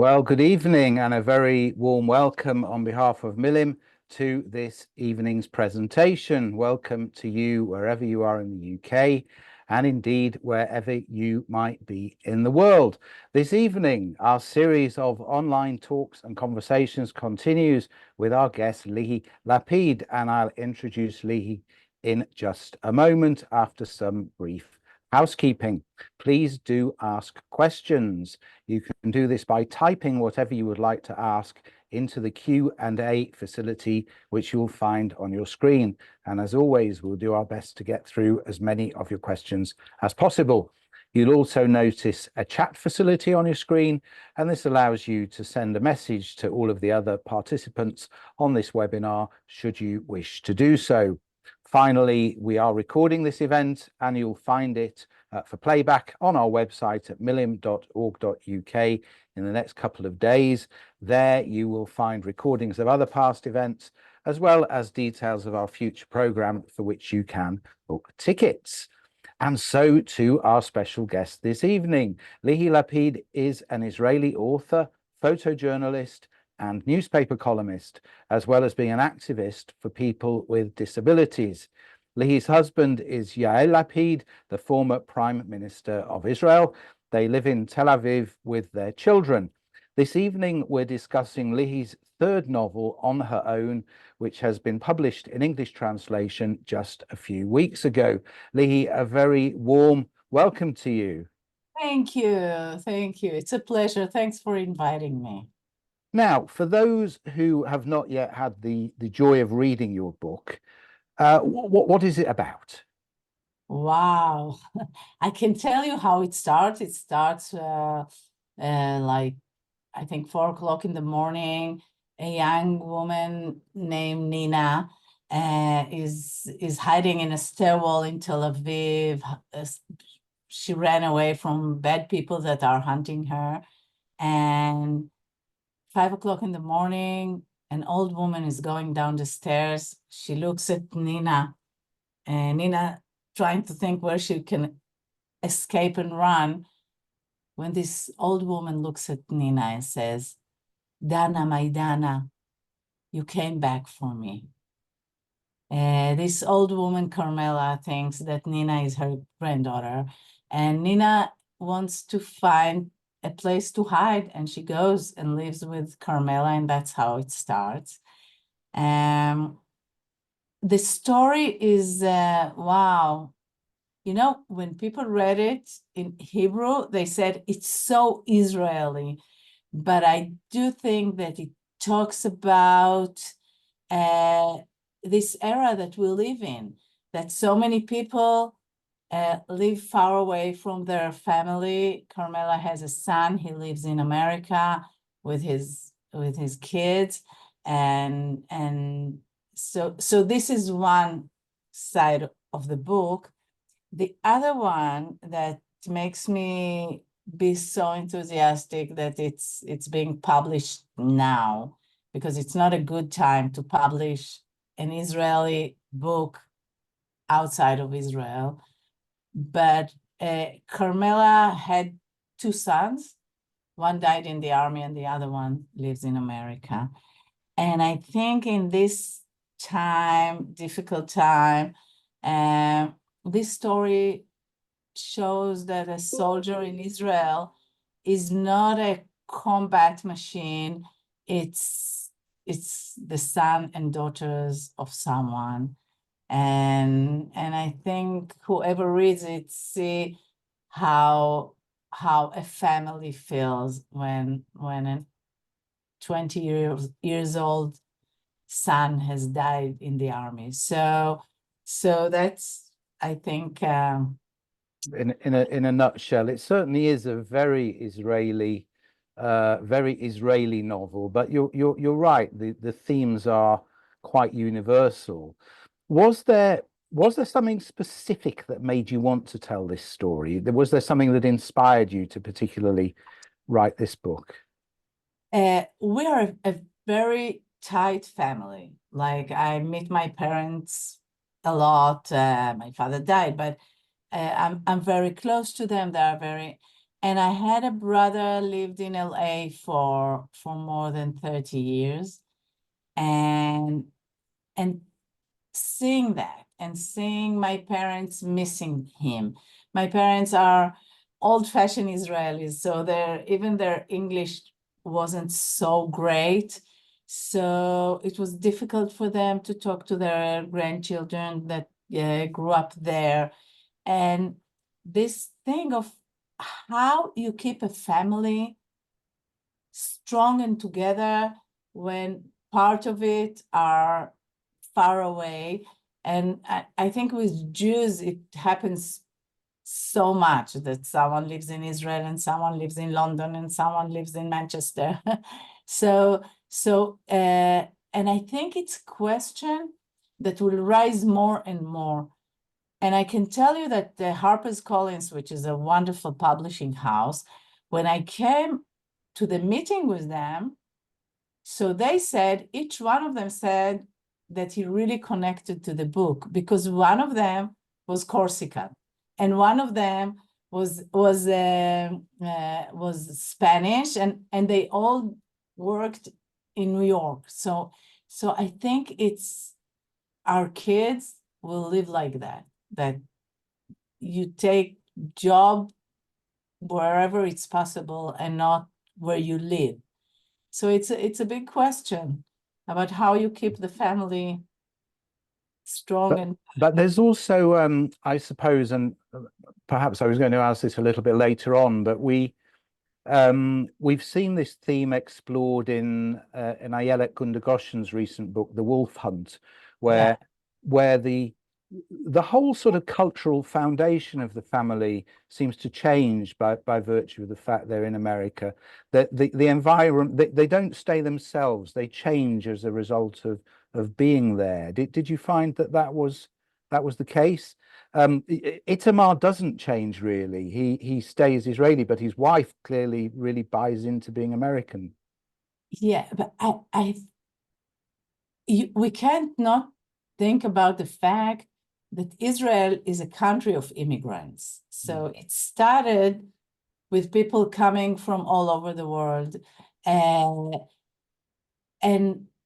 Well, good evening and a very warm welcome on behalf of Milim to this evening's presentation. Welcome to you wherever you are in the UK and indeed wherever you might be in the world. This evening, our series of online talks and conversations continues with our guest Lihi Lapid, and I'll introduce Lihi in just a moment after some brief housekeeping. Please do ask questions. You can do this by typing whatever you would like to ask into the Q&A facility, which you'll find on your screen. And as always, we'll do our best to get through as many of your questions as possible. You'll also notice a chat facility on your screen, and this allows you to send a message to all of the other participants on this webinar, should you wish to do so. Finally, we are recording this event and you'll find it for playback on our website at milim.org.uk in the next couple of days. There you will find recordings of other past events, as well as details of our future program for which you can book tickets. And so to our special guest this evening. Lihi Lapid is an Israeli author, photojournalist, and newspaper columnist, as well as being an activist for people with disabilities. Lihi's husband is Yair Lapid, the former Prime Minister of Israel. They live in Tel Aviv with their children. This evening, we're discussing Lihi's third novel, On Her Own, which has been published in English translation just a few weeks ago. Lihi, a very warm welcome to you. Thank you. Thank you. It's a pleasure. Thanks for inviting me. Now, for those who have not yet had the joy of reading your book, what is it about? Wow. I can tell you how it starts. It starts like, I think 4 o'clock in the morning. A young woman named Nina is hiding in a stairwell in Tel Aviv. She ran away from bad people that are hunting her. And 5 o'clock in the morning, an old woman is going down the stairs. She looks at Nina, and Nina trying to think where she can escape and run, when this old woman looks at Nina and says, "Dana, my Dana, you came back for me." This old woman, Carmela, thinks that Nina is her granddaughter, and Nina wants to find a place to hide, and she goes and lives with Carmela, and that's how it starts. The story is, wow. You know, when people read it in Hebrew, they said it's so Israeli, but I do think that it talks about this era that we live in, that so many people live far away from their family. Carmela has a son. He lives in America with his kids, and so this is one side of the book. The other one that makes me be so enthusiastic that it's being published now, because it's not a good time to publish an Israeli book outside of Israel. But Carmela had 2 sons. One died in the army and the other one lives in America. And I think in this time, difficult time, this story shows that a soldier in Israel is not a combat machine. It's the son and daughters of someone. And I think whoever reads it see how a family feels when a 20 years old son has died in the army. So that's, I think, In a nutshell, it certainly is a very Israeli novel. But you're right. The themes are quite universal. Was there something specific that made you want to tell this story? Was there something that inspired you to particularly write this book? We are a very tight family. Like, I meet my parents a lot. My father died, but I'm very close to them. They are very, And I had a brother lived in LA for more than 30 years. And seeing that and seeing my parents missing him. My parents are old-fashioned Israelis, so even their English wasn't so great. So it was difficult for them to talk to their grandchildren that grew up there. And this thing of how you keep a family strong and together when part of it are far away. And I think with Jews, it happens so much that someone lives in Israel and someone lives in London and someone lives in Manchester. And I think it's a question that will rise more and more. And I can tell you that the HarperCollins, which is a wonderful publishing house, when I came to the meeting with them, so they said, each one of them said that he really connected to the book because one of them was Corsican and one of them was Spanish, and they all worked in New York. So I think it's our kids will live like that you take job wherever it's possible and not where you live. So it's a big question about how you keep the family strong. But there's also, I suppose, and perhaps I was going to ask this a little bit later on, but we've seen this theme explored in Ayelet Gundagoshen's recent book, The Wolf Hunt, where the whole sort of cultural foundation of the family seems to change by virtue of the fact they're in America. That the environment, they don't stay themselves, they change as a result of being there. Did you find that was the case? Itamar doesn't change really. He stays Israeli, but his wife clearly really buys into being American. Yeah, but we can't not think about the fact that Israel is a country of immigrants. So it started with people coming from all over the world. And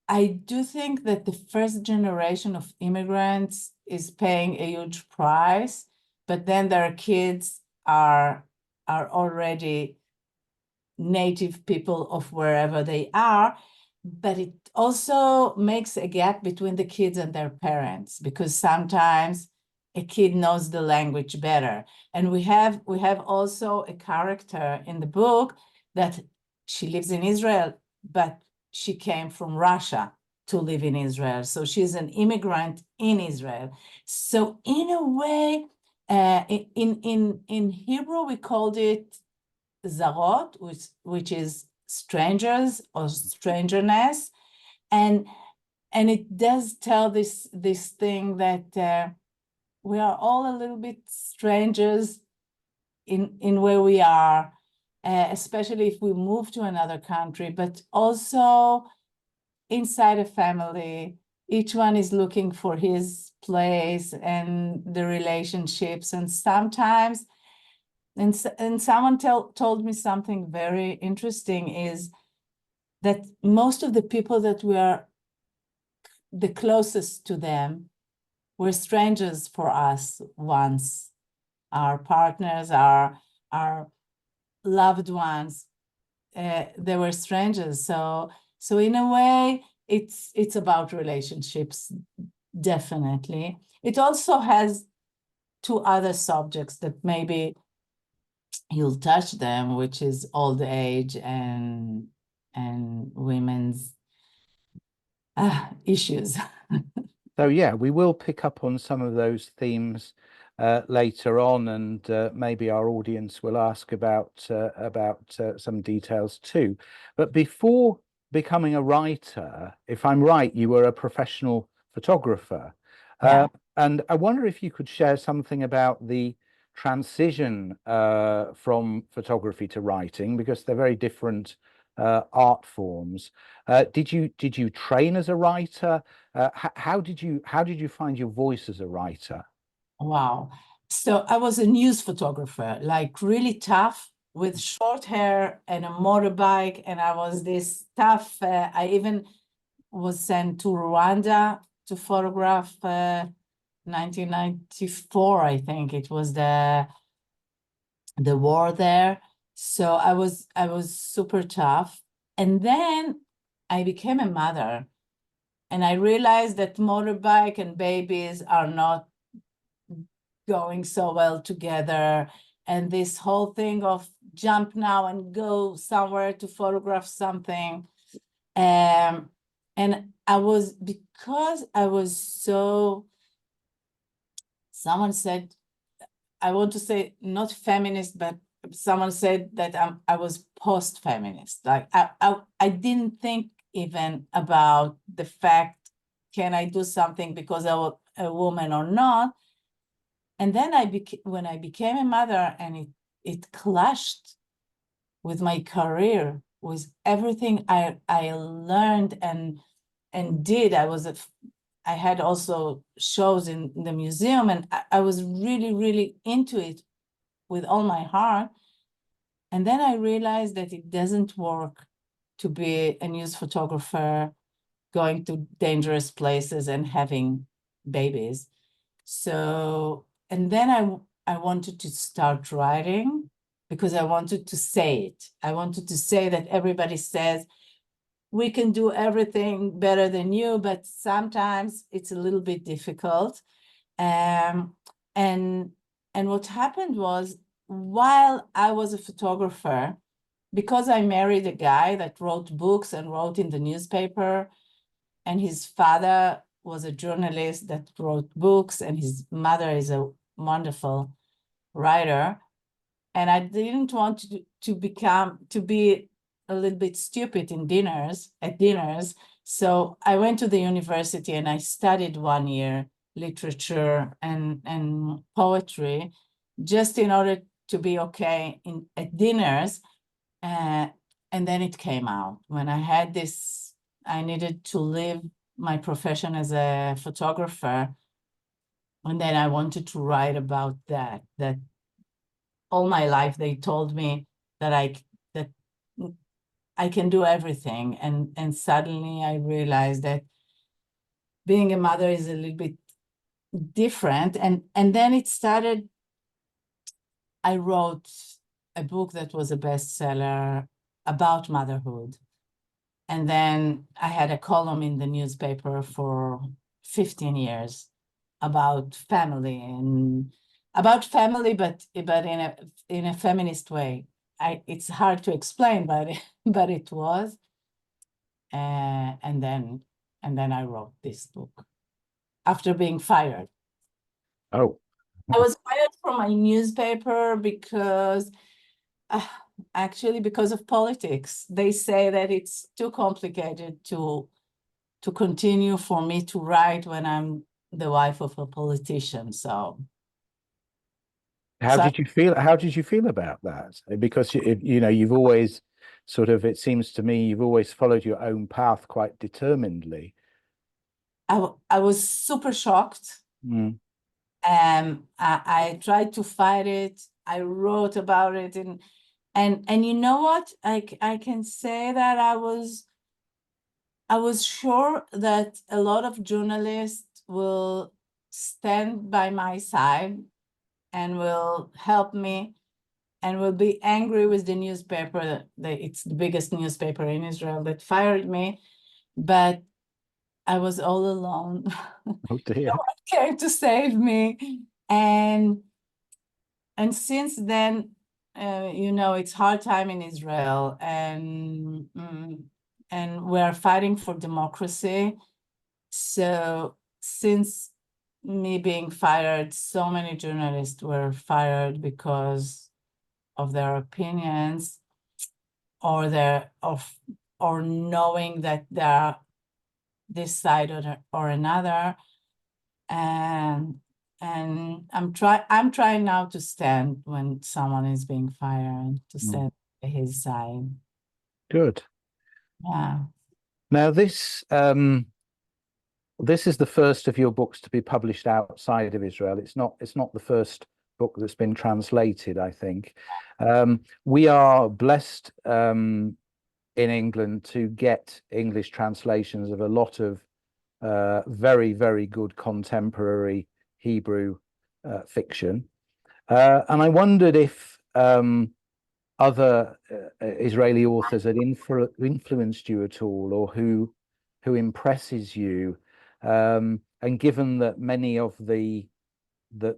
I do think that the first generation of immigrants is paying a huge price, but then their kids are already native people of wherever they are. But it also makes a gap between the kids and their parents, because sometimes a kid knows the language better. And we have also a character in the book that she lives in Israel, but she came from Russia to live in Israel. So she's an immigrant in Israel. So in a way, in Hebrew, we called it zarot, which is strangers or strangeness, and it does tell this thing that we are all a little bit strangers in where we are, especially if we move to another country, but also inside a family. Each one is looking for his place and the relationships, and sometimes. And someone told me something very interesting, is that most of the people that we are the closest to them were strangers for us once. Our partners, our loved ones, they were strangers. So in a way, it's about relationships, definitely. It also has two other subjects that maybe you'll touch them, which is old age and women's issues. So yeah, we will pick up on some of those themes later on, and maybe our audience will ask about some details too. But before becoming a writer, if I'm right, you were a professional photographer. Yeah. And I wonder if you could share something about the transition from photography to writing, because they're very different art forms. Did you train as a writer? How did you find your voice as a writer? Wow. So I was a news photographer, like really tough with short hair and a motorbike, and I was this tough. I even was sent to Rwanda to photograph 1994, I think it was the war there. So I was super tough. And then I became a mother, and I realized that motorbike and babies are not going so well together. And this whole thing of jump now and go somewhere to photograph something. And because I was so, someone said, I want to say not feminist, but someone said that I was post-feminist. Like I didn't think even about the fact, can I do something because I was a woman or not? And then when I became a mother, and it clashed with my career, with everything I learned and did. I had also shows in the museum, and I was really, really into it with all my heart. And then I realized that it doesn't work to be a news photographer, going to dangerous places and having babies. So, and then I wanted to start writing, because I wanted to say it. I wanted to say that everybody says, we can do everything better than you, but sometimes it's a little bit difficult. And what happened was, while I was a photographer, because I married a guy that wrote books and wrote in the newspaper, and his father was a journalist that wrote books, and his mother is a wonderful writer. And I didn't want to be a little bit stupid at dinners. So I went to the university and I studied 1 year literature and poetry, just in order to be okay at dinners. And then it came out. When I had this, I needed to leave my profession as a photographer. And then I wanted to write about that all my life they told me that I can do everything. And suddenly I realized that being a mother is a little bit different. And then it started, I wrote a book that was a bestseller about motherhood. And then I had a column in the newspaper for 15 years about family, but in a feminist way. It's hard to explain, but it was. And then I wrote this book after being fired. Oh, I was fired from my newspaper because actually because of politics. They say that it's too complicated to continue for me to write when I'm the wife of a politician. So how did you feel? How did you feel about that? Because you've always sort of, it seems to me, you've always followed your own path quite determinedly. I was super shocked. Mm. I tried to fight it. I wrote about it, and you know what? I can say that I was sure that a lot of journalists will stand by my side and will help me and will be angry with the newspaper. It's the biggest newspaper in Israel that fired me, but I was all alone. Oh dear. No one came to save me. And since then, it's hard time in Israel, and we're fighting for democracy. So since me being fired, so many journalists were fired because of their opinions, or or knowing that they're this side or another. And I'm trying now to stand when someone is being fired, to stand by his side. Good. Yeah. Now this is the first of your books to be published outside of Israel. It's not the first book that's been translated, I think. We are blessed in England to get English translations of a lot of very, very good contemporary Hebrew fiction. And I wondered if other Israeli authors had influenced you at all, or who impresses you. And given that many of the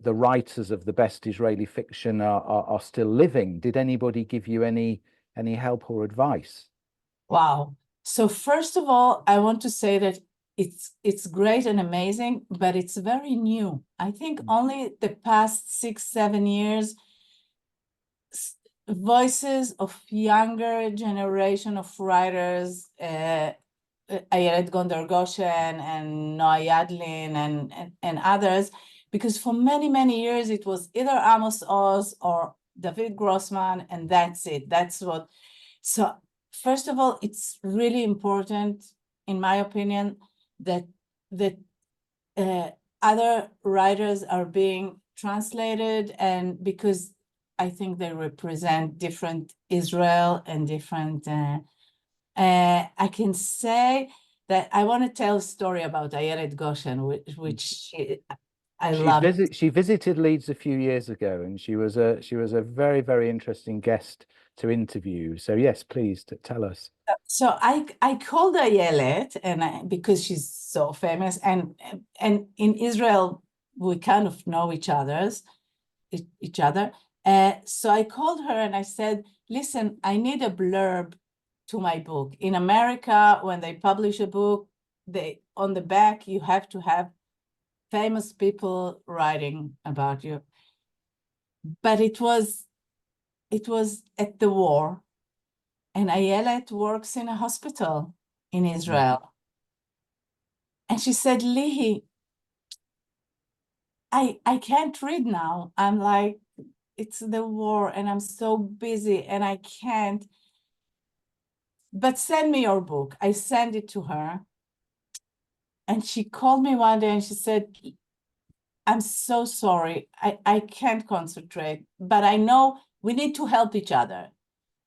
writers of the best Israeli fiction are still living, did anybody give you any help or advice? Wow. So first of all, I want to say that it's great and amazing, but it's very new. I think only the past 6-7 years, voices of younger generation of writers, Ayelet Goshen and Noah Yadlin and others, because for many, many years it was either Amos Oz or David Grossman, and that's it. That's what. So first of all, it's really important, in my opinion, that other writers are being translated, and because I think they represent different Israel and different. I can say that I want to tell a story about Ayelet Goshen, which I love. She visited Leeds a few years ago, and she was a very, very interesting guest to interview. So yes, please tell us. So I called Ayelet, and because she's so famous, and in Israel we kind of know each other. So I called her and I said, listen, I need a blurb to my book. In America, when they publish a book, on the back you have to have famous people writing about you. But it was at the war, and Ayelet works in a hospital in Israel. And she said, Lihi, I can't read now. I'm like, it's the war and I'm so busy and I can't. But send me your book. I sent it to her. And she called me one day and she said, I'm so sorry. I can't concentrate, but I know we need to help each other.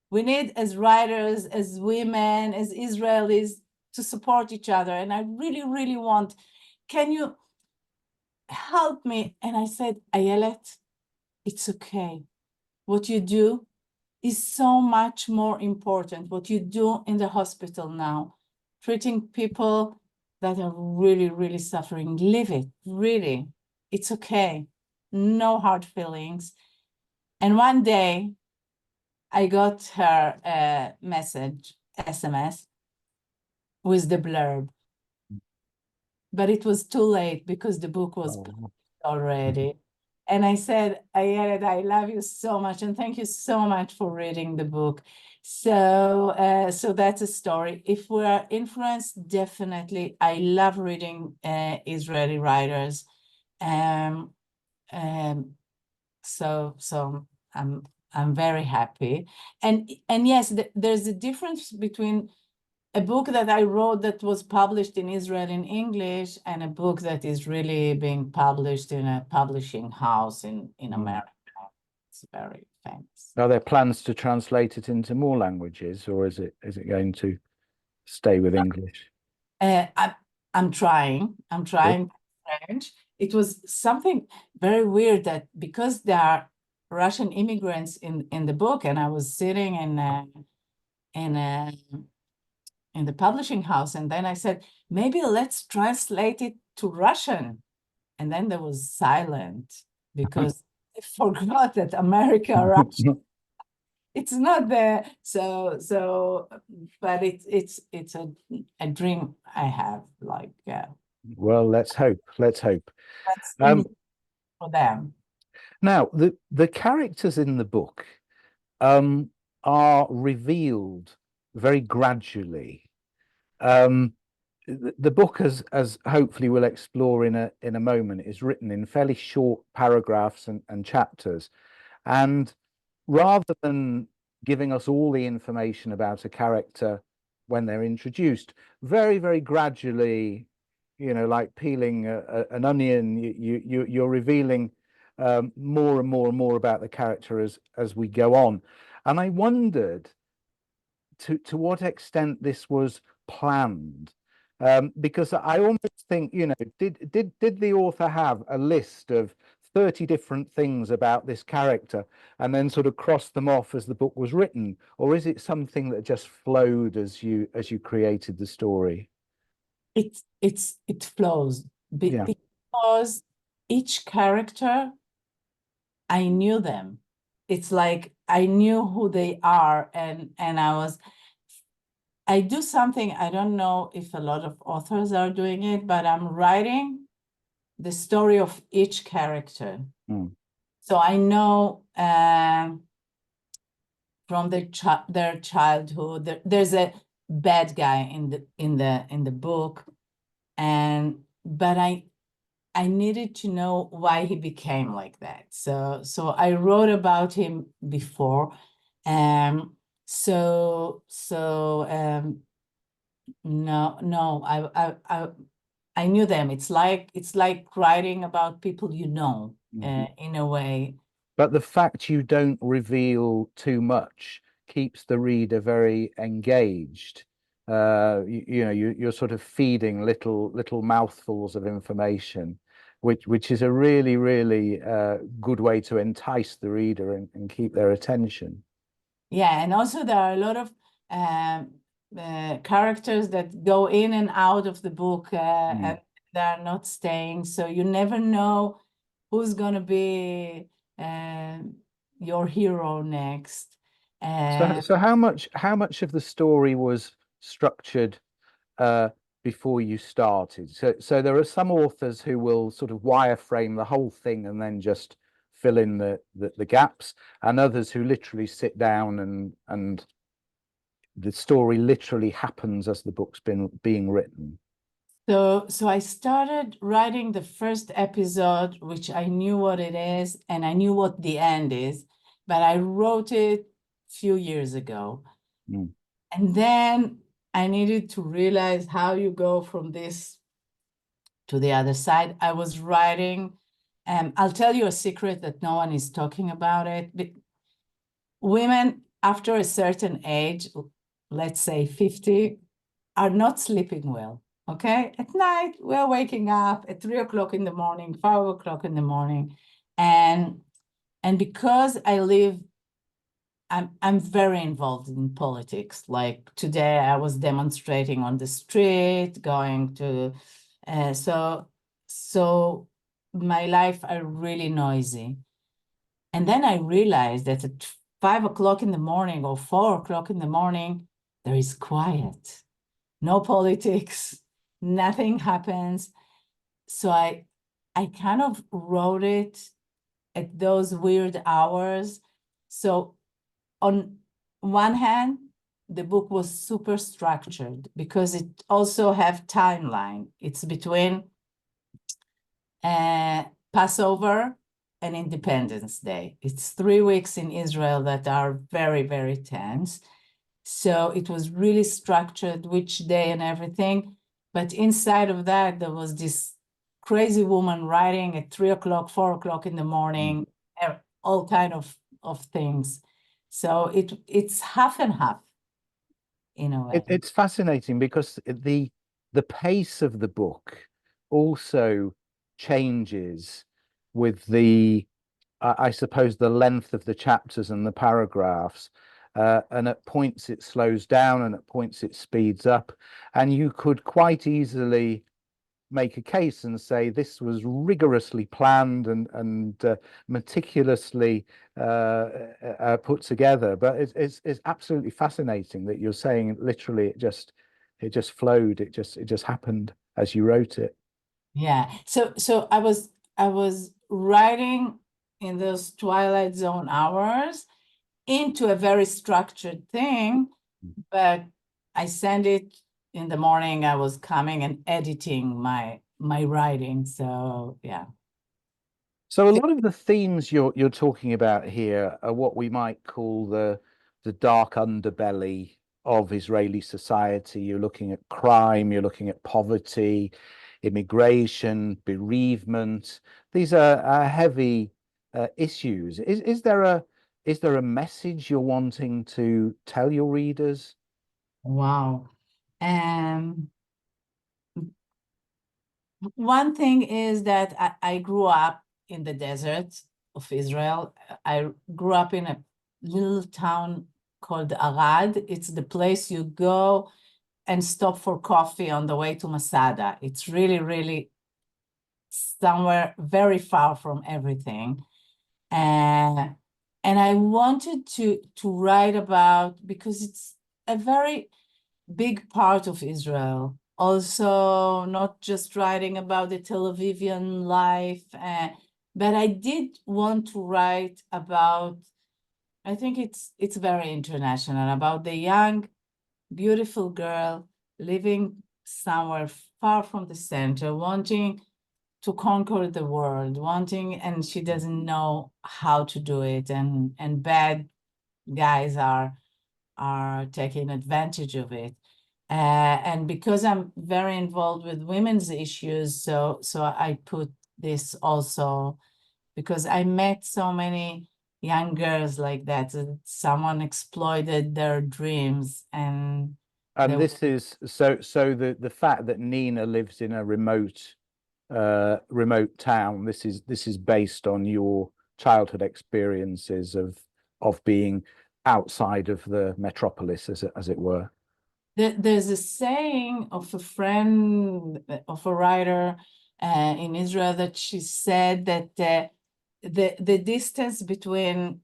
We need, as writers, as women, as Israelis, to support each other. And I really, really want, can you help me? And I said, Ayelet, it's okay. What you do is so much more important. What you do in the hospital now, treating people that are really, really suffering, live it, really. It's okay. No hard feelings. And one day I got her message, SMS, with the blurb. But it was too late because the book was already. And I said, Ayelet, I love you so much, and thank you so much for reading the book. So, so that's a story. If we are influenced, definitely. I love reading Israeli writers. So I'm very happy. And yes, there's a difference between a book that I wrote that was published in Israel in English and a book that is really being published in a publishing house in America. It's very famous. Are there plans to translate it into more languages, or is it going to stay with English? I'm trying French. It was something very weird that because there are Russian immigrants in the book, and I was sitting in the publishing house, and then I said, maybe let's translate it to Russian. And then there was silent because I forgot that America, Russia, it's not there. So, but it's a dream I have, like. Well, let's hope. Let's hope. For them. Now, the characters in the book are revealed very gradually. The book, as hopefully we'll explore in a moment, is written in fairly short paragraphs and chapters. And rather than giving us all the information about a character when they're introduced, very, very gradually, like peeling an onion, you're revealing more and more and more about the character as we go on. And I wondered to what extent this was planned. Because I almost think, you know, did the author have a list of 30 different things about this character and then sort of cross them off as the book was written, or is it something that just flowed as you created the story? It flows Yeah. because each character, I knew them. It's like I knew who they are, and I do something, I don't know if a lot of authors are doing it, but I'm writing the story of each character. Mm. So I know from their childhood, there's a bad guy in the book, but I needed to know why he became like that. So I wrote about him before. No, I knew them. It's like writing about people you know, in a way. But the fact you don't reveal too much keeps the reader very engaged. You know, you're sort of feeding little mouthfuls of information, which is a really good way to entice the reader and keep their attention. Yeah, and also there are a lot of characters that go in and out of the book, and they're not staying. So you never know who's going to be your hero next. So how much of the story was structured before you started? So there are some authors who will sort of wireframe the whole thing and then just fill in the gaps, and others who literally sit down and the story literally happens as the book's being written. So I started writing the first episode, which I knew what it is and I knew what the end is, but I wrote it a few years ago. And then I needed to realize how you go from this to the other side. I was writing, and I'll tell you a secret that no one is talking about it. Women after a certain age, let's say 50, are not sleeping well. Okay, at night we're waking up at 3 o'clock in the morning, 5 o'clock in the morning, and because I'm very involved in politics. Like today, I was demonstrating on the street, going to, so my life are really noisy. And then I realized that at 5 o'clock in the morning or 4 o'clock in the morning, there is quiet, no politics, nothing happens. So I kind of wrote it at those weird hours. So on one hand, the book was super structured because it also have timeline. It's between Passover and Independence Day. It's 3 weeks in Israel that are very tense. So it was really structured, which day and everything. But inside of that, there was this crazy woman writing at 3 o'clock, 4 o'clock in the morning, all kind of things. So it's half and half in a way. It's fascinating because the pace of the book also changes with I suppose the length of the chapters and the paragraphs. And at points it slows down and at points it speeds up. And you could quite easily make a case and say this was rigorously planned and meticulously put together. But it's absolutely fascinating that you're saying literally it just flowed. It just happened as you wrote it. Yeah. So I was writing in those Twilight Zone hours into a very structured thing, but I sent it in the morning. I was coming and editing my writing. So yeah. So a lot of the themes you're talking about here are what we might call the dark underbelly of Israeli society. You're looking at crime, you're looking at poverty, immigration, bereavement. These are heavy issues. Is there a message you're wanting to tell your readers? Wow. One thing is that I grew up in the desert of Israel. I grew up in a little town called Arad. It's the place you go and stop for coffee on the way to Masada. It's really, really somewhere very far from everything. And I wanted to write about, because it's a very big part of Israel. Also, not just writing about the Tel Avivian life, but I did want to write about, I think it's very international, about the young, beautiful girl living somewhere far from the center, wanting to conquer the world, and she doesn't know how to do it, and bad guys are taking advantage of it. And because I'm very involved with women's issues, so I put this also, because I met so many young girls like that someone exploited their dreams, and This is so the fact that Nina lives in a remote town. This is based on your childhood experiences of being outside of the metropolis, as it were. There's a saying of a friend of a writer in Israel that she said that the distance between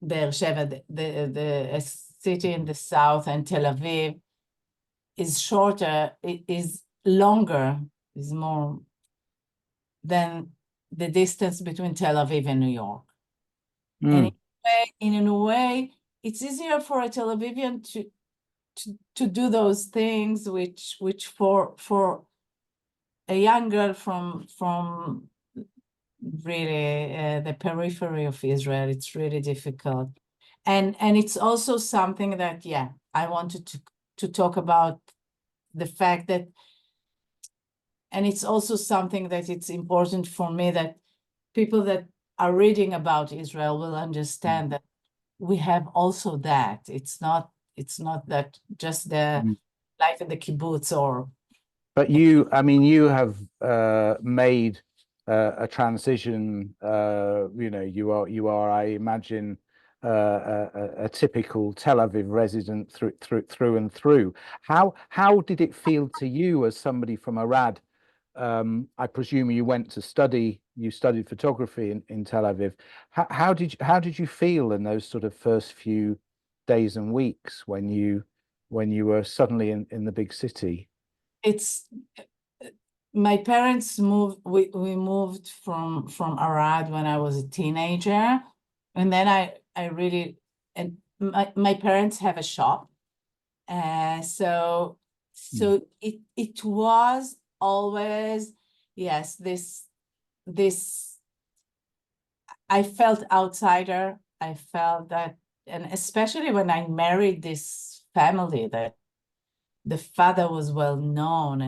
Be'er Sheva, a city in the south, and Tel Aviv is shorter, it is longer, is more than the distance between Tel Aviv and New York. And in a way, it's easier for a Tel Avivian to do those things, which for a young girl from really the periphery of Israel, it's really difficult. And it's also something that, yeah, I wanted to talk about the fact that, and it's also something that it's important for me that people that are reading about Israel will understand that we have also that. It's not that just the life in the kibbutz or. But you, I mean, you have made a transition. You are, I imagine, a typical Tel Aviv resident through and through. How did it feel to you as somebody from Arad? I presume you went to study. You studied photography in Tel Aviv. How did you feel in those sort of first few days and weeks when you were suddenly in the big city? It's my parents moved. We moved from Arad when I was a teenager, and then I really, and my parents have a shop, so it was always, yes, this I felt outsider. I felt that, and especially when I married this family that the father was well known,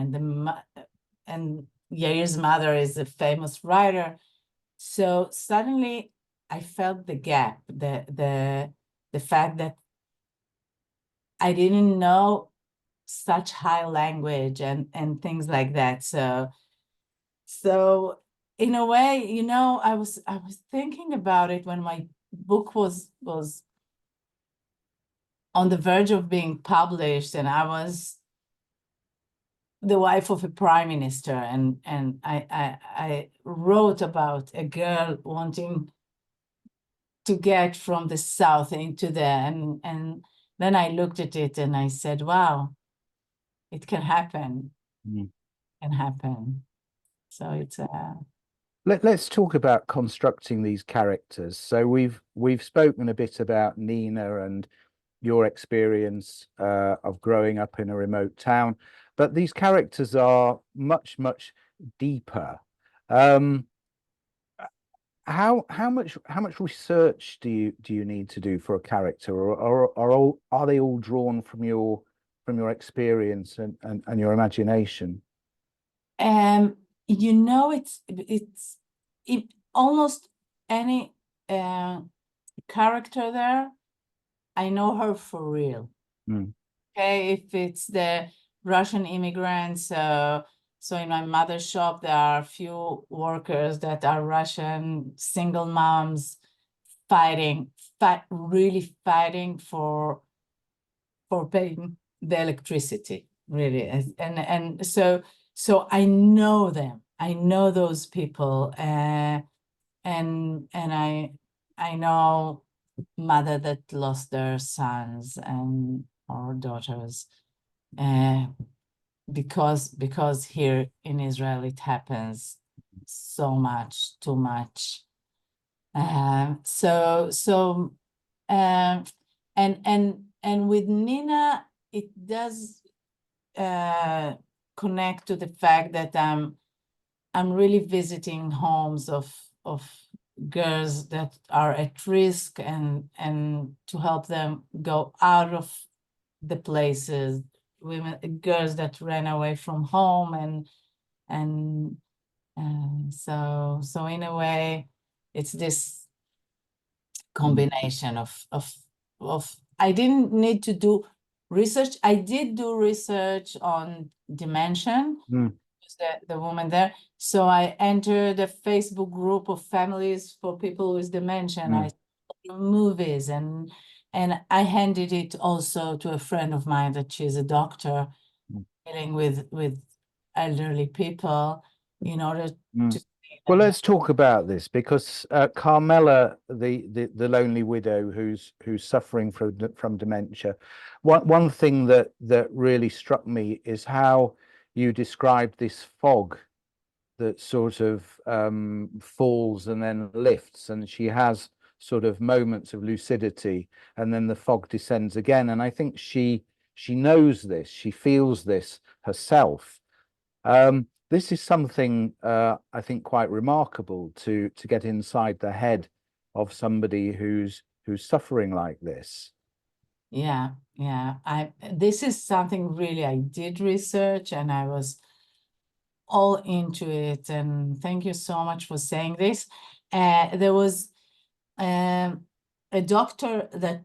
and Yair's mother is a famous writer. So suddenly I felt the gap, the fact that I didn't know such high language and things like that. So in a way, I was thinking about it when my book was on the verge of being published, and I was the wife of a prime minister, and I wrote about a girl wanting to get from the south into there, and then I looked at it and I said, wow, it can happen. Can happen. So it's Let's talk about constructing these characters. So we've spoken a bit about Nina and your experience of growing up in a remote town, but these characters are much deeper. How much research do you need to do for a character, or are they all drawn from your experience and your imagination? it's almost any character there, I know her for real. Okay, if it's the Russian immigrants, so in my mother's shop, there are a few workers that are Russian single moms really fighting for paying the electricity, really. And so I know them. I know those people, and I know mother that lost their sons and or daughters, because here in Israel it happens so much, too much. And with Nina, it does connect to the fact that I'm really visiting homes of girls that are at risk, and to help them go out of the places, girls that ran away from home, and so in a way it's this combination of I didn't need to do research. I did do research on dimension, the woman there. So I entered a Facebook group of families for people with dementia. I saw movies, and I handed it also to a friend of mine that she's a doctor dealing with elderly people in order to. Well, let's talk about this, because Carmela, the lonely widow who's suffering from dementia, one thing that really struck me is how you described this fog that sort of falls and then lifts, and she has sort of moments of lucidity, and then the fog descends again. And I think she knows this, she feels this herself. This is something I think quite remarkable to get inside the head of somebody who's suffering like this. Yeah. This is something really I did research, and I was all into it. And thank you so much for saying this. There was a doctor that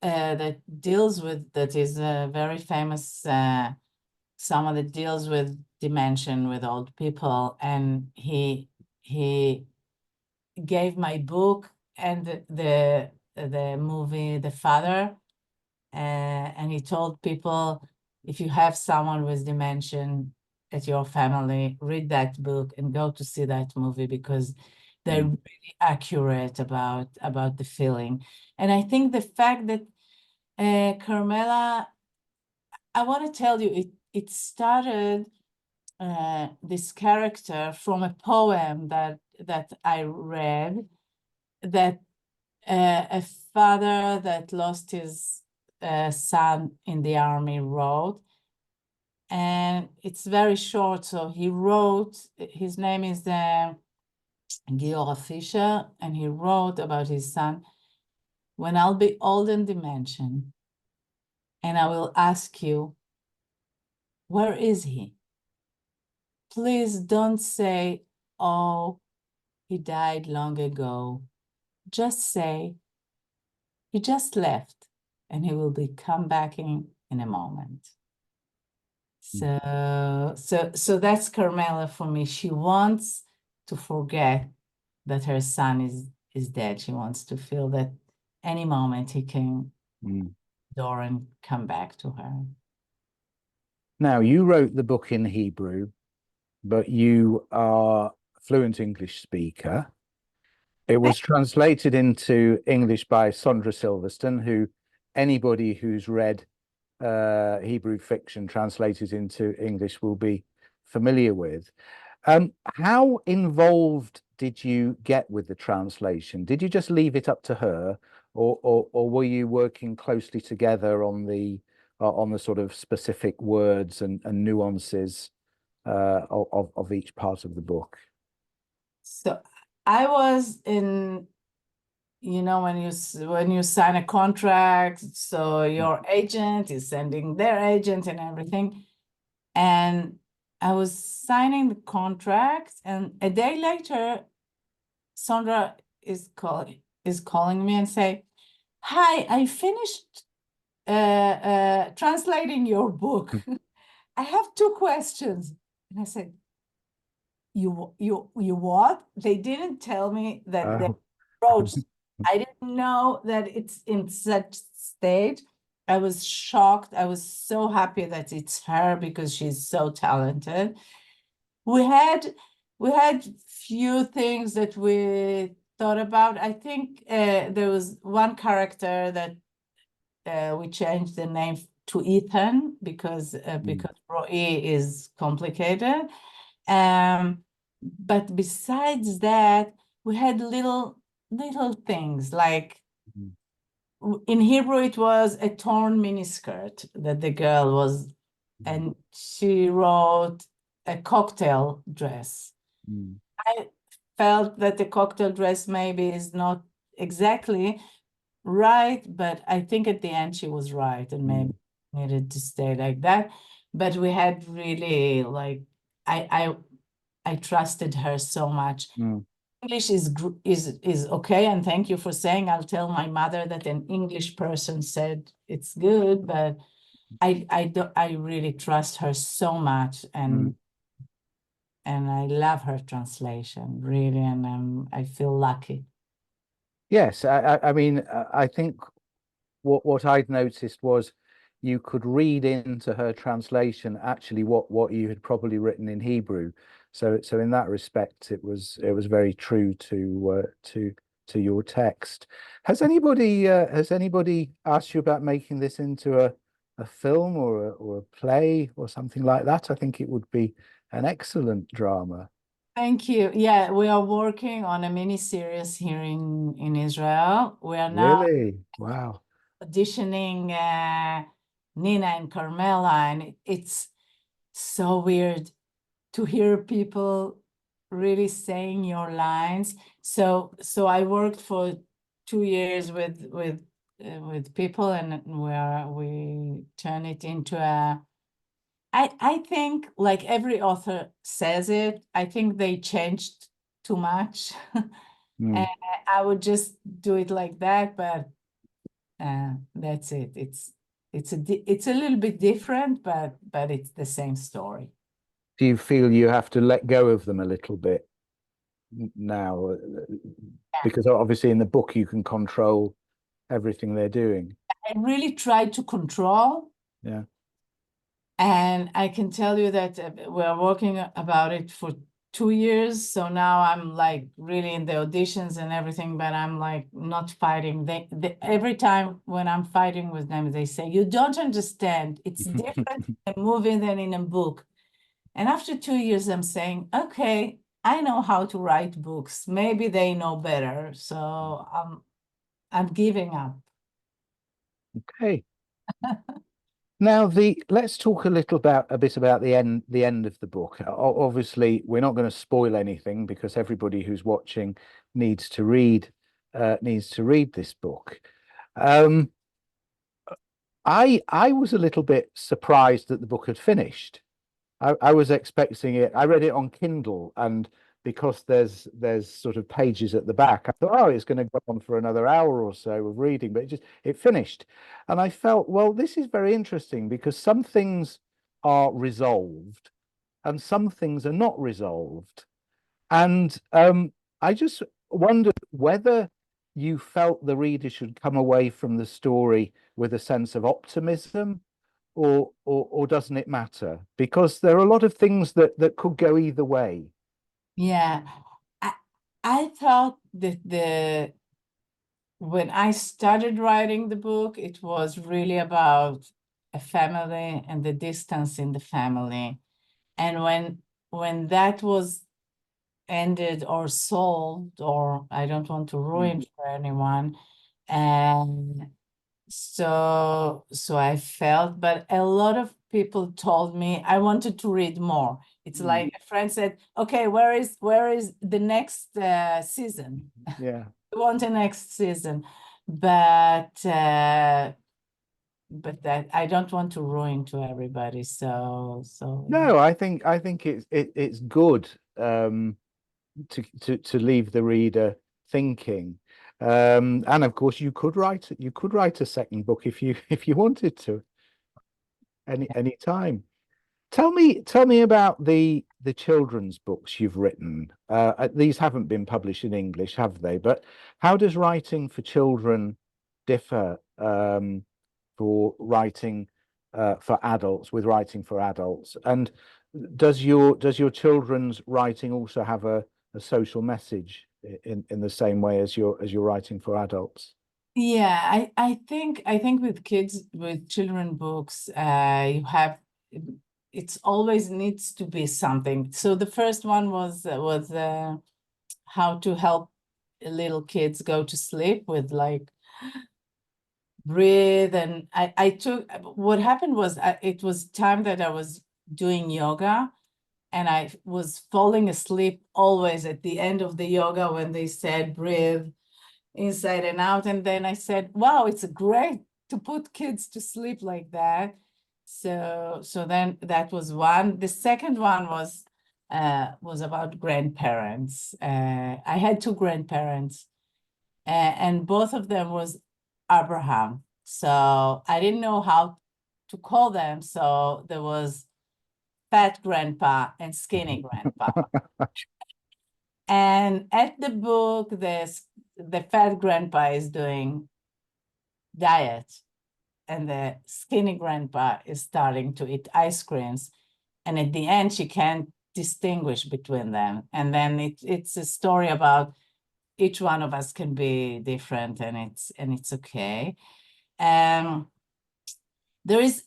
that is very famous, someone that deals with dementia with old people, and he gave my book and the movie The Father, and he told people, if you have someone with dementia at your family, read that book and go to see that movie, because they're really accurate about the feeling. And I think the fact that Carmela, I want to tell you, it started this character from a poem that I read, that a father that lost his son in the army wrote, and it's very short. So he wrote, his name is Giora Fisher, and he wrote about his son: when I'll be old and dementia, and I will ask you, where is he? Please don't say, oh, he died long ago. Just say, he just left, and he will be come back in a moment. So that's Carmela for me. She wants to forget that her son is dead. She wants to feel that any moment he can door and come back to her. Now, you wrote the book in Hebrew, but you are a fluent English speaker. It was translated into English by Sondra Silverston, who anybody who's read Hebrew fiction translated into English will be familiar with. How involved did you get with the translation? Did you just leave it up to her, or were you working closely together on the sort of specific words and nuances of each part of the book? So I was in, when you sign a contract, so your agent is sending their agent and everything. And I was signing the contract, and a day later, Sondra is calling me and say, "Hi, I finished translating your book. I have two questions." And I said, you what? They didn't tell me that they wrote. I didn't know that it's in such stage. I was shocked. I was so happy that it's her because she's so talented. We had few things that we thought about. I think there was one character that we changed the name to Ethan because Roy is complicated. But besides that, we had little things like in Hebrew it was a torn miniskirt that the girl was, and she wrote a cocktail dress. I felt that the cocktail dress maybe is not exactly right, but I think at the end she was right and maybe needed to stay like that. But we had really like I trusted her so much. English is okay, and thank you for saying. I'll tell my mother that an English person said it's good, but I really trust her so much, and I love her translation really, and I feel lucky. Yes, I mean, I think what I'd noticed was you could read into her translation actually what you had probably written in Hebrew. So in that respect, it was very true to your text. Has anybody asked you about making this into a film or a play or something like that? I think it would be an excellent drama. Thank you. Yeah, we are working on a mini series here in Israel. We are now Really? Wow. auditioning Nina and Carmela, and it's so weird to hear people really saying your lines. So I worked for 2 years with people, and we turn it into a. I think like every author says it. I think they changed too much, and I would just do it like that, but. That's it. It's a little bit different, but it's the same story. Do you feel you have to let go of them a little bit now? Because obviously in the book you can control everything they're doing. I really tried to control, Yeah. and I can tell you that we're working about it for 2 years. So now I'm like really in the auditions and everything, but I'm like not fighting. Every time when I'm fighting with them, they say, "You don't understand. It's different in a movie than in a book." And after 2 years, I'm saying, okay, I know how to write books. Maybe they know better. So I'm giving up. Okay. Now let's talk a bit about the end of the book. Obviously, we're not going to spoil anything because everybody who's watching needs to read this book. I was a little bit surprised that the book had finished. I was expecting it. I read it on Kindle, and because there's sort of pages at the back, I thought, oh, it's going to go on for another hour or so of reading, but it finished. And I felt, well, this is very interesting because some things are resolved and some things are not resolved. And I just wondered whether you felt the reader should come away from the story with a sense of optimism, or doesn't it matter? Because there are a lot of things that could go either way. Yeah. I thought that when I started writing the book, it was really about a family and the distance in the family. And when that was ended or solved, or I don't want to ruin for anyone, and so I felt, but a lot of people told me I wanted to read more. It's like a friend said, okay, where is the next season? Yeah. We want a next season, but that I don't want to ruin to everybody. So No, I think it's good. to leave the reader thinking. And of course, you could write a second book if you wanted to, any time. Tell me about the children's books you've written. These haven't been published in English, have they? But how does writing for children differ for writing for adults with writing for adults? And does your children's writing also have a social message in the same way as your writing for adults? Yeah, I think with kids, with children books, you have, it's always needs to be something. So the first one was how to help little kids go to sleep with like breathe. And I took, what happened was it was time that I was doing yoga, and I was falling asleep always at the end of the yoga when they said breathe inside and out. And then I said, wow, it's great to put kids to sleep like that. So then that was one. The second one was about grandparents. I had two grandparents, and both of them was Abraham. So I didn't know how to call them. So there was fat grandpa and skinny grandpa. And at the book, the fat grandpa is doing diet, and the skinny grandpa is starting to eat ice creams. And at the end, she can't distinguish between them. And then it's a story about each one of us can be different, and it's okay. There's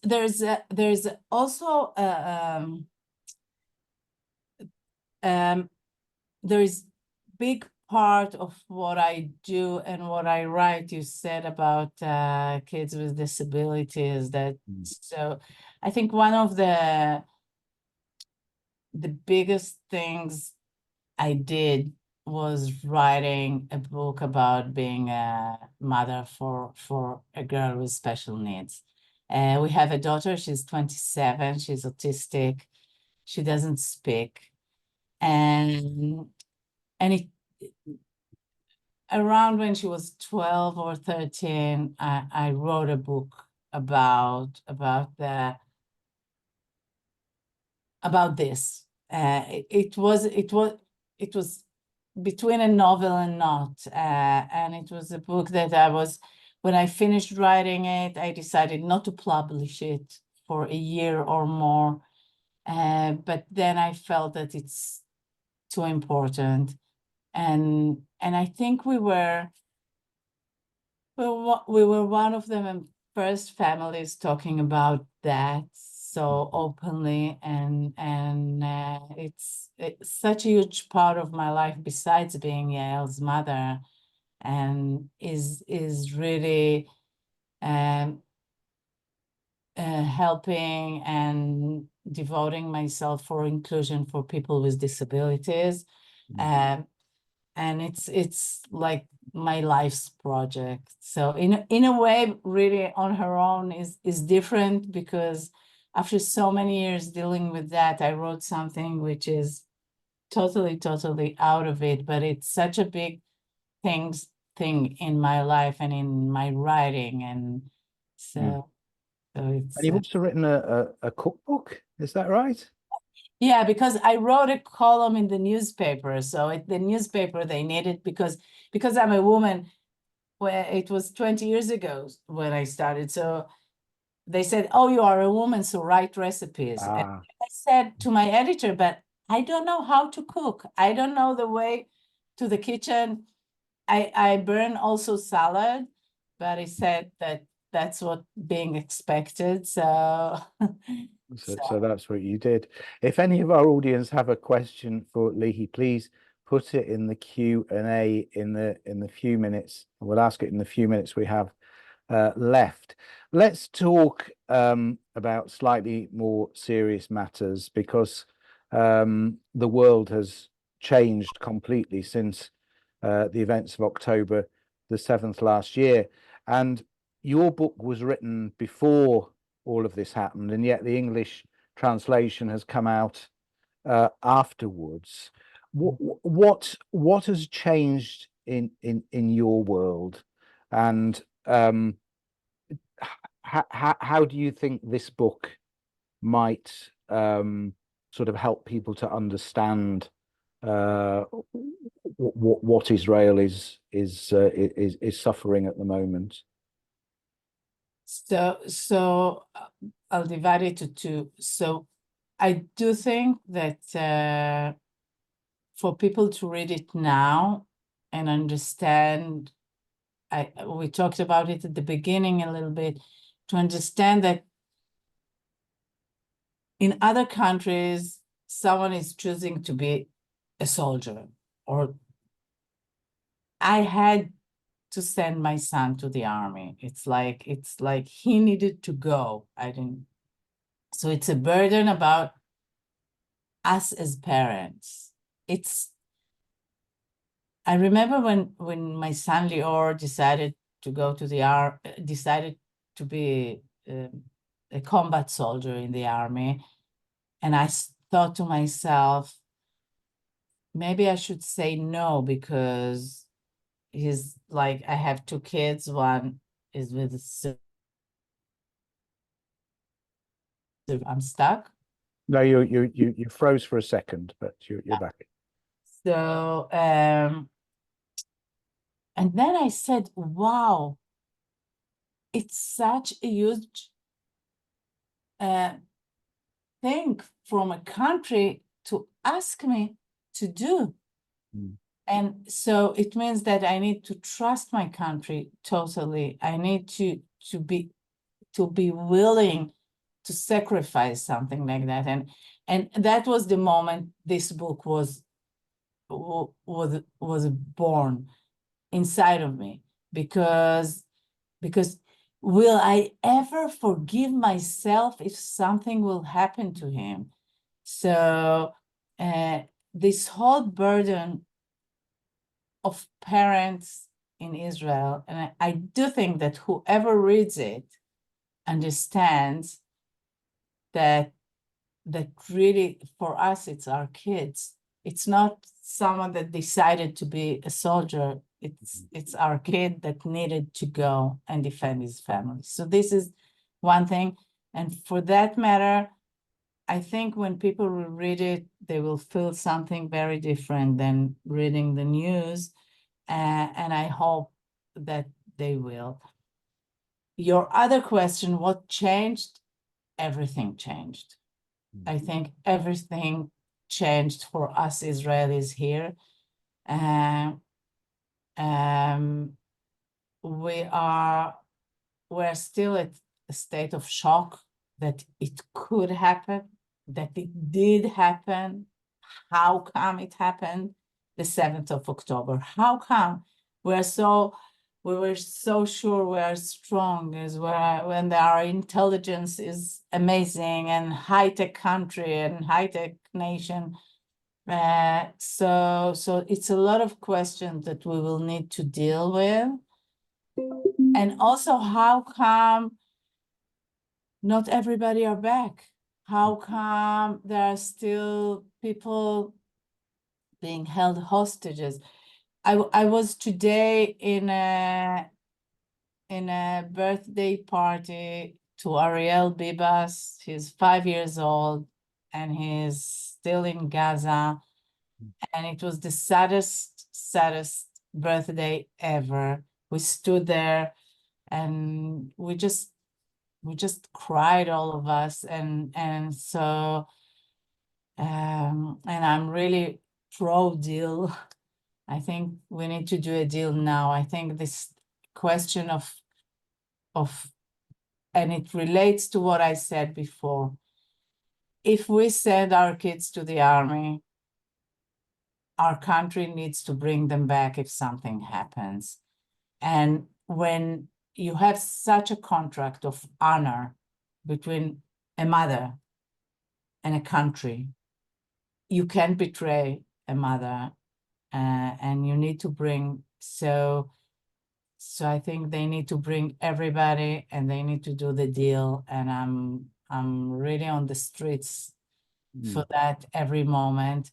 also there is big part of what I do and what I write. You said about kids with disabilities. So I think one of the biggest things I did was writing a book about being a mother for a girl with special needs. We have a daughter, she's 27, she's autistic, she doesn't speak. And it around when she was 12 or 13, I wrote a book about this. It was between a novel and not, and it was a book that when I finished writing it, I decided not to publish it for a year or more, but then I felt that it's too important, and I think we were one of the first families talking about that so openly, and it's such a huge part of my life besides being Yael's mother, and is really helping and devoting myself for inclusion for people with disabilities. And it's like my life's project. So in a way, really on her own is different, because after so many years dealing with that, I wrote something which is totally out of it, but it's such a big thing in my life and in my writing. And so it's And you've also written a cookbook, is that right? yeah, because I wrote a column in the newspaper. So the newspaper, they needed, because I'm a woman, where it was 20 years ago when I started. So they said, oh, you are a woman, so write recipes. And I said to my editor, but I don't know how to cook. I don't know the way to the kitchen. I burn also salad, but he said that that's what being expected. So So that's what you did. If any of our audience have a question for Lihi, please put it in the Q&A in the few minutes. We'll ask it in the few minutes we have left. Let's talk about slightly more serious matters, because the world has changed completely since the events of October the 7th last year. And your book was written before all of this happened, and yet the English translation has come out afterwards. what has changed in your world, and how do you think this book might sort of help people to understand what Israel is suffering at the moment? So I'll divide it to two. So I do think that for people to read it now and understand, we talked about it at the beginning a little bit, to understand that in other countries, someone is choosing to be a soldier, or I had to send my son to the army. It's like he needed to go. I didn't. So it's a burden about us as parents. I remember when my son Lior decided to go to the decided to be a combat soldier in the army, and I thought to myself, maybe I should say no, because he's like, I have two kids. One is with I'm stuck. No, you froze for a second, but you're back. So and then I said, wow, it's such a huge thing from a country to ask me to do. And so it means that I need to trust my country totally. I need to be willing to sacrifice something like that. And that was the moment this book was born inside of me, because will I ever forgive myself if something will happen to him? So this whole burden of parents in Israel, and I do think that whoever reads it understands that really, for us, it's our kids. It's not someone that decided to be a soldier. It's our kid that needed to go and defend his family. So this is one thing. And for that matter, I think when people will read it, they will feel something very different than reading the news. And I hope that they will. Your other question, what changed? Everything changed. I think everything changed for us Israelis here. We're still at a state of shock that it could happen, that it did happen. How come it happened the 7th of October? How come we were so sure we are strong, when our intelligence is amazing and high-tech country and high-tech nation. So it's a lot of questions that we will need to deal with. And also, how come not everybody are back? How come there are still people being held hostages? I was today in a birthday party to Ariel Bibas. He's 5 years old and he's still in Gaza. And it was the saddest birthday ever. We stood there and we just cried, all of us. And I'm really pro deal. I think we need to do a deal now. I think this question of and it relates to what I said before. If we send our kids to the army, our country needs to bring them back if something happens. And when you have such a contract of honor between a mother and a country, you can't betray a mother, and you need to bring, so I think they need to bring everybody and they need to do the deal. And I'm really on the streets for that every moment.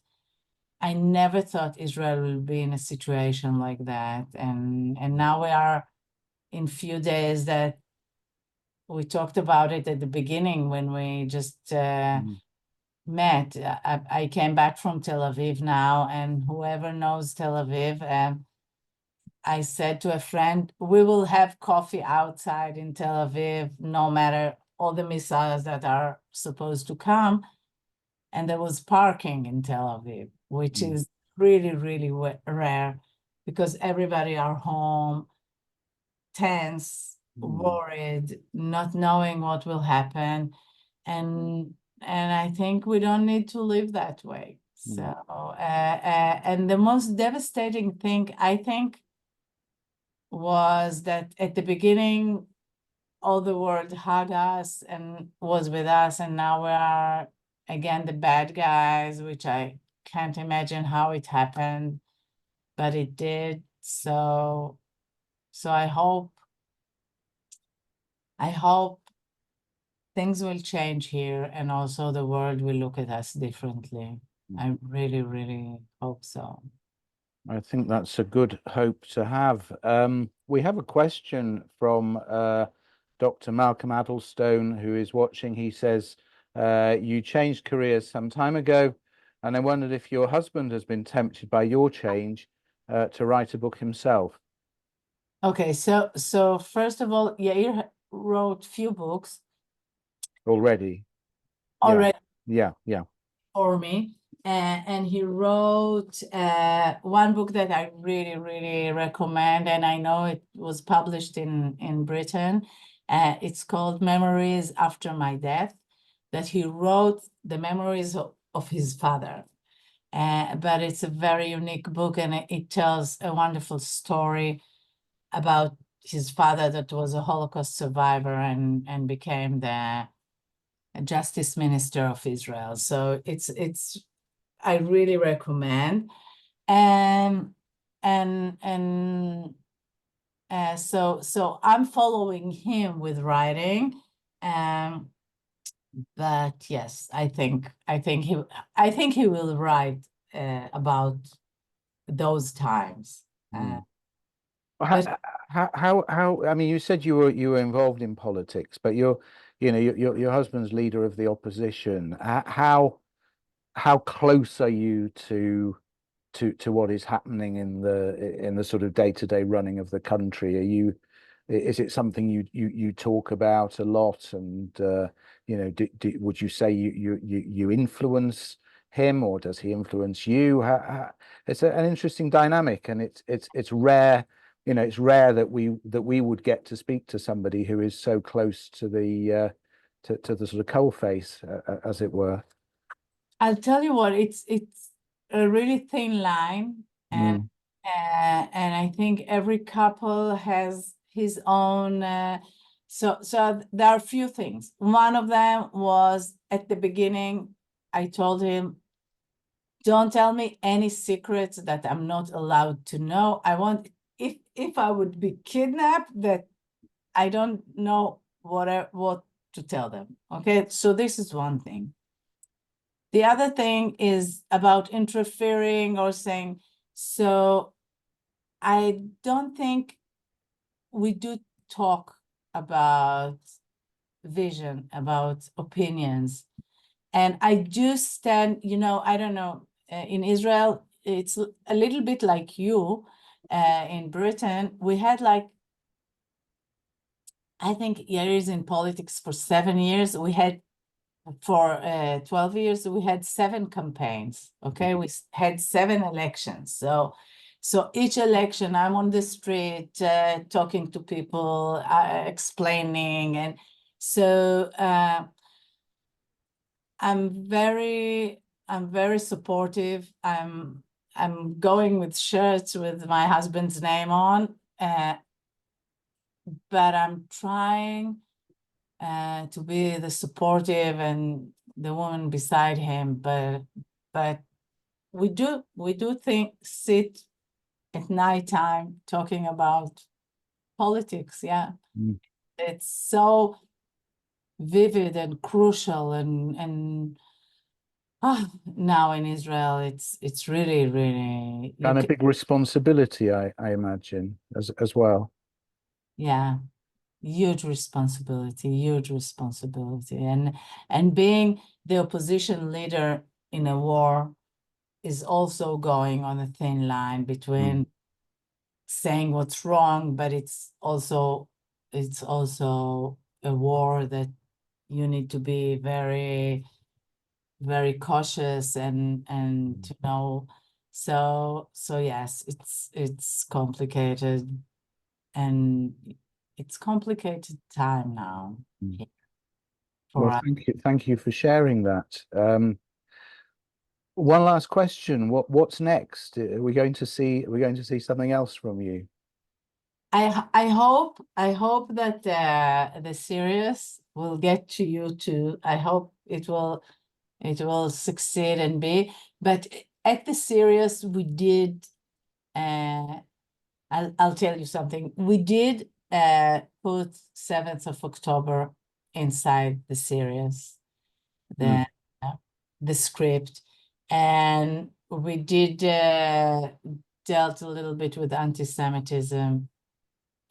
I never thought Israel would be in a situation like that. And now we are in few days that we talked about it at the beginning when we just met. I came back from Tel Aviv now, and whoever knows Tel Aviv, I said to a friend, we will have coffee outside in Tel Aviv, no matter all the missiles that are supposed to come. And there was parking in Tel Aviv, which is really, really rare because everybody are home, tense, worried, not knowing what will happen. And I think we don't need to live that way. So, and the most devastating thing, I think, was that at the beginning, all the world hugged us and was with us, and now we are again the bad guys, which I can't imagine how it happened, but it did. So I hope things will change here, and also the world will look at us differently. I really, really hope so. I think that's a good hope to have. We have a question from Dr. Malcolm Addlestone, who is watching. He says, you changed careers some time ago, and I wondered if your husband has been tempted by your change to write a book himself. Okay, so first of all, Yair wrote few books Already. already Yeah. for me. And he wrote one book that I really, really recommend, and I know it was published in Britain. It's called Memories After My Death, that he wrote the memories of his father. But it's a very unique book, and it tells a wonderful story about his father that was a Holocaust survivor and became the justice minister of Israel. So it's I really recommend. So I'm following him with writing. But yes, I think he will write about those times. How I mean, you said you were involved in politics, but your husband's leader of the opposition. How close are you to what is happening in the sort of day-to-day running of the country? Is it something you talk about a lot? And would you say you influence him, or does he influence you? It's an interesting dynamic, and it's rare. It's rare that we would get to speak to somebody who is so close to the to the sort of coalface, as it were. I'll tell you what, it's a really thin line, and I think every couple has his own. So there are a few things. One of them was at the beginning, I told him, don't tell me any secrets that I'm not allowed to know. I want, if I would be kidnapped, that I don't know what to tell them. Okay, so this is one thing. The other thing is about interfering or saying, so I don't think we do talk about vision, about opinions. And I do stand, I don't know, in Israel, it's a little bit like you. In Britain, we had I think Yair is in politics for 7 years. We had for 12 years, we had 7 campaigns, okay? We had 7 elections. So each election, I'm on the street talking to people, explaining. And so I'm very supportive. I'm going with shirts with my husband's name on, but I'm trying to be the supportive and the woman beside him, but we do sit at nighttime talking about politics. Yeah, it's so vivid and crucial, and Now in Israel, it's really, really, you And a can, big responsibility, I imagine, as well. yeah, huge responsibility. And being the opposition leader in a war is also going on a thin line Mm. between saying what's wrong, but it's also a war that you need to be very, very cautious and to know. So yes, it's complicated, and it's complicated time now Mm. for Well, us. thank you for sharing that. One last question: what's next? Are we going to see? Are we going to see something else from you? I hope that the series will get to you too. I hope it will succeed and be. But at the series, we did. I'll tell you something. We did put 7th of October inside the series, Mm. the the script, and we did dealt a little bit with anti-Semitism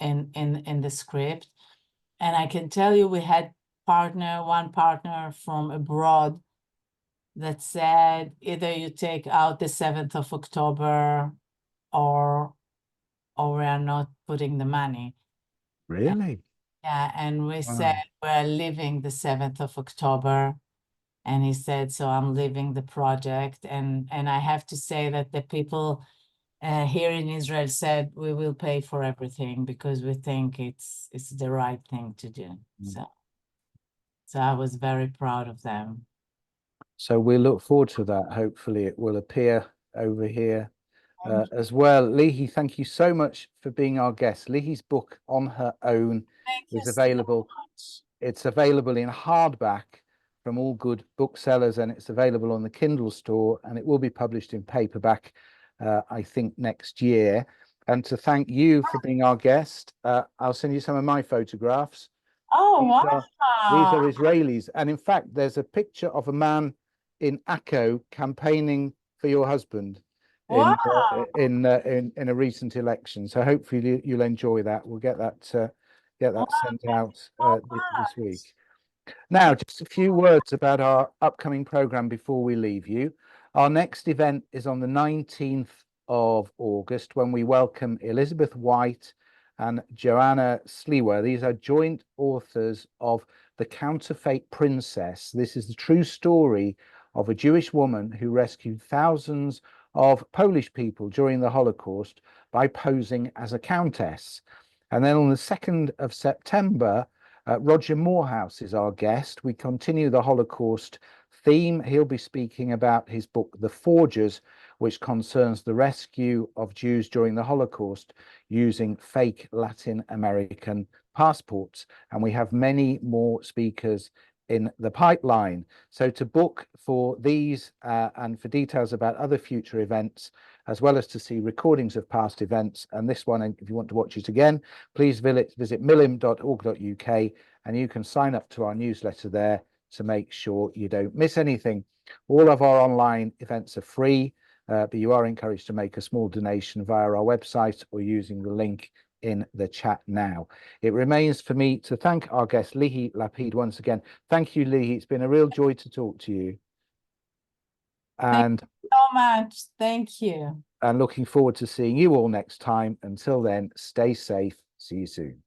in the script. And I can tell you we had one partner from abroad that said either you take out the 7th of October or we are not putting the money. Really? Yeah, and we said Wow. we're leaving the 7th of October. And he said, so I'm leaving the project. And I have to say that the people here in Israel said we will pay for everything because we think it's the right thing to do. Mm. So I was very proud of them. So we look forward to that. Hopefully, it will appear over here Thank as well. Lihi, thank you so much for being our guest. Lihi's book On Her Own you is so available. much. It's available in hardback from all good booksellers, and it's available on the Kindle store, and it will be published in paperback, I think, next year. And to thank you for being our guest, I'll send you some of my photographs. Oh, These are these wow. are Israelis, and in fact, there's a picture of a man in Akko campaigning for your husband Wow. in a recent election. So hopefully you'll enjoy that. We'll get Wow. that sent Thank out you so this much. week. Now, just a few words about our upcoming program before we leave you. Our next event is on the 19th of August when we welcome Elizabeth White and Joanna Sliwa. These are joint authors of The Counterfeit Princess. This is the true story of a Jewish woman who rescued thousands of Polish people during the Holocaust by posing as a countess. And then on the 2nd of September, Roger Morehouse is our guest. We continue the Holocaust theme. He'll be speaking about his book, The Forgers, which concerns the rescue of Jews during the Holocaust using fake Latin American passports. And we have many more speakers in the pipeline. So to book for these and for details about other future events, as well as to see recordings of past events, and this one, if you want to watch it again, please visit milim.org.uk and you can sign up to our newsletter there to make sure you don't miss anything. All of our online events are free, but you are encouraged to make a small donation via our website or using the link in the chat now. It remains for me to thank our guest, Lihi Lapid, once again. Thank you, Lihi. It's been a real joy to talk to you. Thank And you so much. Thank you. looking forward to seeing you all next time. Until then, stay safe. See you soon.